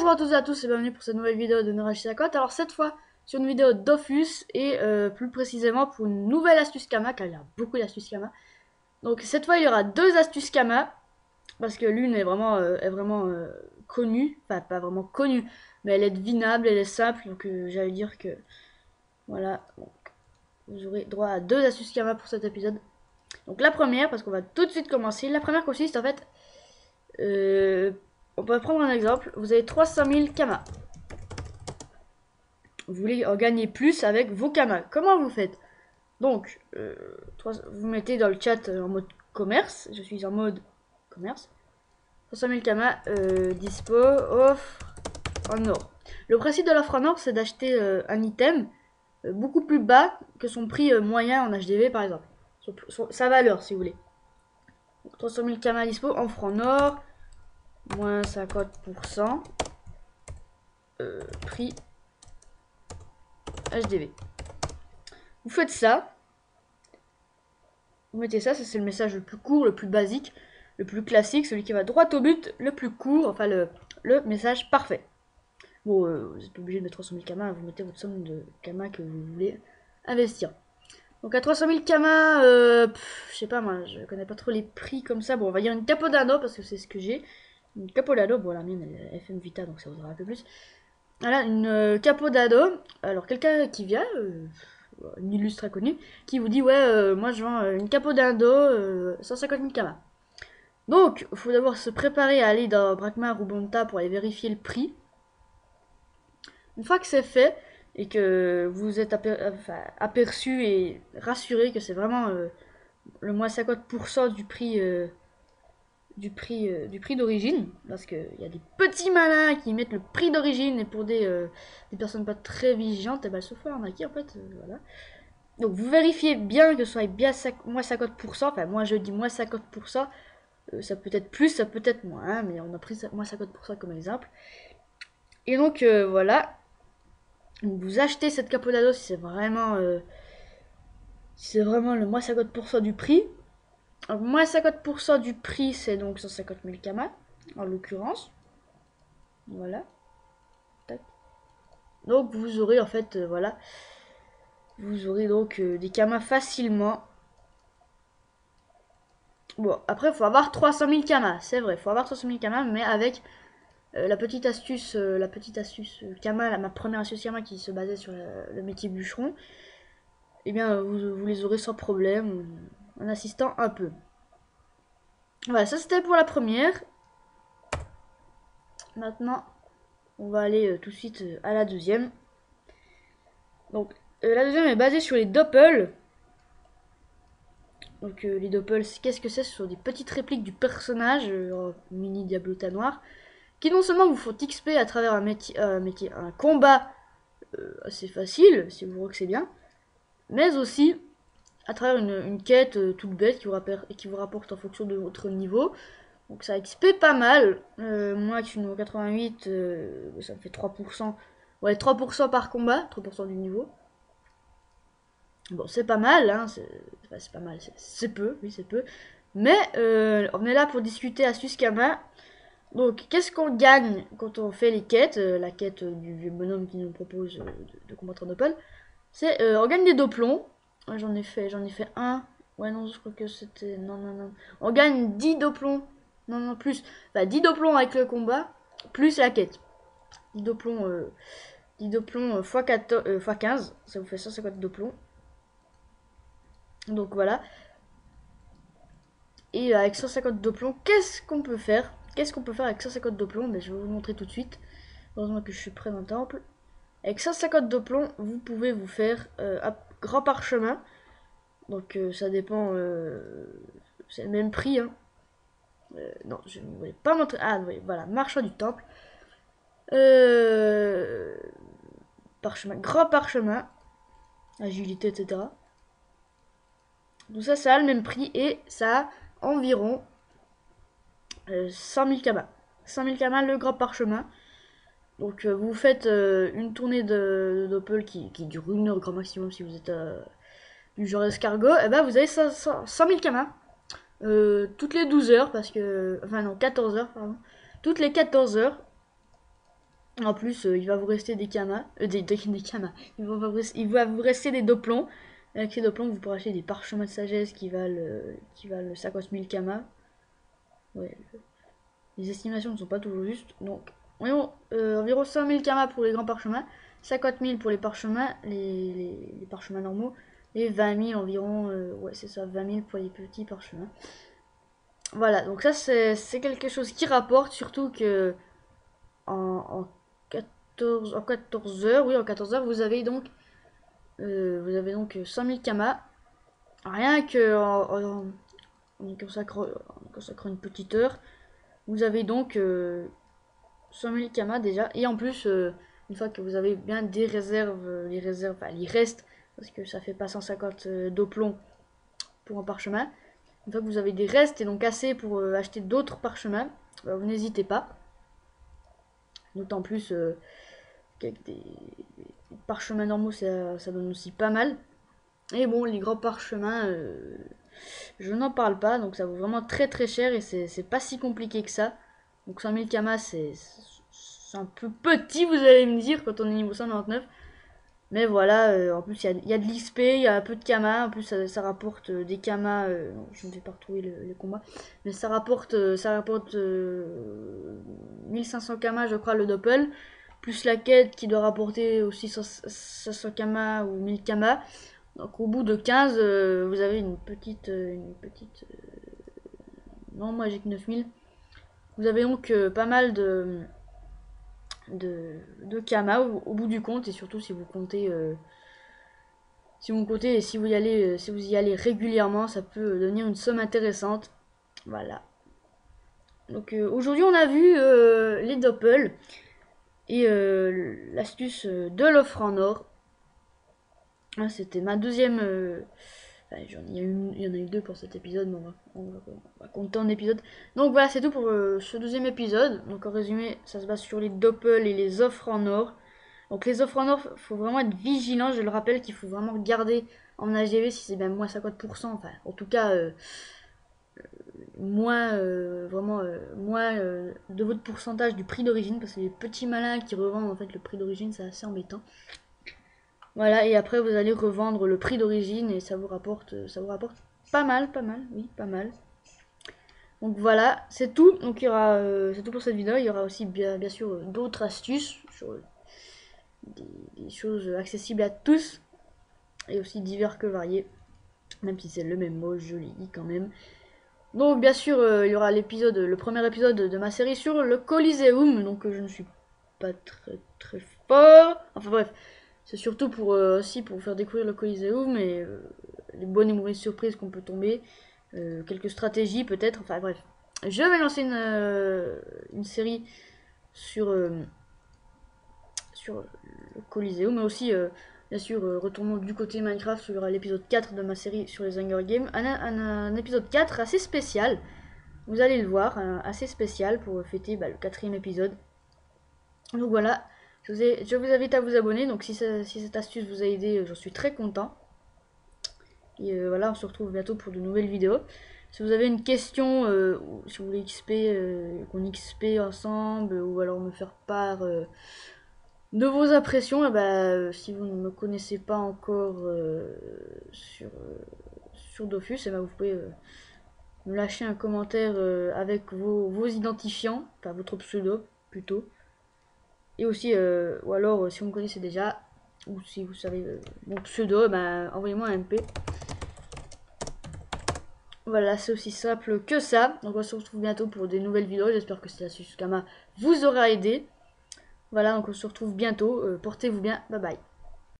Bonjour à tous et à tous et bienvenue pour cette nouvelle vidéo de Norage Sacotte. Alors cette fois sur une vidéo Dofus et plus précisément pour une nouvelle astuce Kama, car il y a beaucoup d'astuces Kama. Donc cette fois il y aura deux astuces Kama, parce que l'une est vraiment connue, enfin pas vraiment connue, mais elle est devinable, elle est simple, donc j'allais dire que voilà, donc, vous aurez droit à deux astuces Kama pour cet épisode. Donc la première, parce qu'on va tout de suite commencer, la première consiste en fait, on peut prendre un exemple, vous avez 300 000 Kama. Vous voulez en gagner plus avec vos Kama. Comment vous faites? Donc, vous mettez dans le chat en mode commerce. Je suis en mode commerce. 300 000 Kama dispo, offre en or. Le principe de l'offre en or, c'est d'acheter un item beaucoup plus bas que son prix moyen en HDV par exemple. Sa valeur, si vous voulez. Donc, 300 000 Kama dispo, offre en or, moins 50%, prix HDV. Vous faites ça. Vous mettez ça, c'est le message le plus court, le plus basique, le plus classique, celui qui va droit au but, le plus court, enfin le message parfait. Bon, vous êtes obligé de mettre 300 000 Kama, vous mettez votre somme de Kama que vous voulez investir. Donc à 300 000 Kama, je sais pas moi, je connais pas trop les prix comme ça. Bon, on va dire une Capodano parce que c'est ce que j'ai. Une Capodano, bon la mienne elle est FM Vita donc ça vaudra un peu plus. Voilà, une Capodano. Alors quelqu'un qui vient, une illustre inconnue, qui vous dit ouais, moi je vends une capo d'indo, 150 000 Kama. Donc, il faut d'abord se préparer à aller dans Brakmar ou Bonta pour aller vérifier le prix. Une fois que c'est fait et que vous êtes aperçu et rassuré que c'est vraiment le moins 50% du prix d'origine, parce qu'il y a des petits malins qui mettent le prix d'origine et pour des personnes pas très vigilantes, et ben, elles se font arnaquer en fait, voilà. Donc vous vérifiez bien que ce soit bien moins 50%, enfin moi je dis moins 50%, ça peut être plus, ça peut être moins, hein, mais on a pris moins 50% comme exemple. Et donc voilà, vous achetez cette Capodano si c'est vraiment le moins 50% du prix. Donc, moins 50% du prix c'est donc 150 000 Kama, en l'occurrence. Voilà. Tac. Donc vous aurez en fait, voilà, vous aurez donc des Kama facilement. Bon, après, il faut avoir 300 000 Kama, c'est vrai, il faut avoir 300 000 Kama, mais avec la petite astuce Kama, ma première astuce Kama qui se basait sur le métier bûcheron, eh bien, vous les aurez sans problème, en assistant un peu. Voilà, ça c'était pour la première. Maintenant, on va aller tout de suite à la deuxième. Donc, la deuxième est basée sur les doppels. Donc les doppels, qu'est-ce que c'est? Ce sont des petites répliques du personnage, mini Diablota noir, qui non seulement vous font XP à travers un combat assez facile, si vous c'est bien, mais aussi à travers une quête toute bête qui vous rapporte en fonction de votre niveau. Donc ça XP pas mal. Moi qui suis niveau 88, ça me fait 3%. Ouais, 3% par combat, 3% du niveau. Bon, c'est pas mal, hein, c'est pas mal, c'est peu, oui, c'est peu. Mais on est là pour discuter astuce Kama. Donc, qu'est-ce qu'on gagne quand on fait les quêtes? La quête du bonhomme qui nous propose de combattre en Opal. C'est, on gagne des doplons. Ouais, j'en ai fait un. Ouais, non, je crois que c'était... Non, non, non. On gagne 10 doplons. Non, non, plus. Enfin, 10 doplons avec le combat, plus la quête. 10 doplons, 10 doplons x 15, ça vous fait 150 doplons. Donc voilà. Et avec 150 doplons, qu'est-ce qu'on peut faire? Qu'est-ce qu'on peut faire avec 150 doplons? Ben, je vais vous montrer tout de suite. Heureusement que je suis près d'un temple. Avec 150 doplons, vous pouvez vous faire un grand parchemin. Donc ça dépend. C'est le même prix. Hein. Non, je ne voulais pas montrer. Ah oui, voilà, marchand du temple. Parchemin, grand parchemin. Agilité, etc. Donc ça a le même prix et ça a environ 100 000 Kama. 100 000 Kama, le grand parchemin. Donc vous faites une tournée de doppel qui dure 1 heure grand maximum si vous êtes du genre escargot. Et ben vous avez 100 000 Kama. Toutes les 12 heures parce que... Enfin non, 14 heures pardon. Toutes les 14 heures. En plus, il va vous rester des kamas, des kamas. Il va vous rester des doplons. Avec ces doplons, vous pourrez acheter des parchemins de sagesse qui valent 50 000 kamas. Ouais, les estimations ne sont pas toujours justes. Donc, voyons, environ 100 000 kamas pour les grands parchemins, 50 000 pour les parchemins, les parchemins normaux, et 20 000 environ, ouais, c'est ça, 20 000 pour les petits parchemins. Voilà, donc ça, c'est quelque chose qui rapporte, surtout que en 14 heures, oui, en 14 heures, vous avez donc 100 000 kamas. Rien que en consacrant une petite heure, vous avez donc 100 000 kamas déjà. Et en plus, une fois que vous avez bien des réserves, les réserves, enfin, les restes, parce que ça fait pas 150 doplons pour un parchemin. Une fois que vous avez des restes et donc assez pour acheter d'autres parchemins, vous n'hésitez pas. D'autant plus qu'avec des parchemins normaux, ça donne aussi pas mal. Et bon, les grands parchemins, je n'en parle pas, donc ça vaut vraiment très très cher et c'est pas si compliqué que ça. Donc 100 000 kamas, c'est un peu petit, vous allez me dire, quand on est niveau 199. Mais voilà, en plus il y a de l'XP, il y a un peu de kamas, en plus ça rapporte des kamas, non, je ne vais pas retrouver les combats, mais ça rapporte 1500 kamas je crois le doppel, plus la quête qui doit rapporter aussi 500 kamas ou 1000 kamas. Donc au bout de 15, vous avez une petite non, moi j'ai que 9000. Vous avez donc pas mal de kamas au bout du compte, et surtout si vous comptez et si vous y allez régulièrement, ça peut devenir une somme intéressante. Voilà. Donc aujourd'hui on a vu les doppels et l'astuce de l'offre en or. Ah, c'était ma deuxième. Il y en a eu deux pour cet épisode, mais on va compter en épisode. Donc voilà, c'est tout pour ce deuxième épisode. Donc en résumé, ça se base sur les doppels et les offres en or. Donc les offres en or, faut vraiment être vigilant. Je le rappelle qu'il faut vraiment regarder en HDV si c'est bien moins 50%. Enfin, en tout cas, moins de votre pourcentage du prix d'origine, parce que les petits malins qui revendent en fait le prix d'origine, c'est assez embêtant. Voilà, et après vous allez revendre le prix d'origine et ça vous rapporte pas mal, oui, pas mal. Donc voilà, c'est tout. Donc c'est tout pour cette vidéo. Il y aura aussi bien sûr d'autres astuces sur des choses accessibles à tous et aussi divers que variés. Même si c'est le même mot, je l'ai dit quand même. Donc bien sûr, il y aura le premier épisode de ma série sur le Coliseum. Donc je ne suis pas très très fort. Enfin bref, c'est surtout pour aussi pour vous faire découvrir le Coliseum et les bonnes et mauvaises surprises qu'on peut tomber, quelques stratégies peut-être. Enfin bref, je vais lancer une série sur le Coliseum, mais aussi bien sûr retournons du côté Minecraft. Il y aura l'épisode 4 de ma série sur les Hunger Games, un épisode 4 assez spécial. Vous allez le voir, assez spécial pour fêter le 4e épisode. Donc voilà. Je vous invite à vous abonner, donc si cette astuce vous a aidé, j'en suis très content. Et voilà, on se retrouve bientôt pour de nouvelles vidéos. Si vous avez une question, ou si vous voulez qu'on XP ensemble, ou alors me faire part de vos impressions, si vous ne me connaissez pas encore sur Dofus, vous pouvez me lâcher un commentaire avec vos identifiants, enfin votre pseudo plutôt. Et aussi, ou alors si vous me connaissez déjà, ou si vous savez mon pseudo, envoyez-moi un MP. Voilà, c'est aussi simple que ça. Donc on se retrouve bientôt pour des nouvelles vidéos. J'espère que cette astuce Kama vous aura aidé. Voilà, donc on se retrouve bientôt. Portez-vous bien. Bye bye.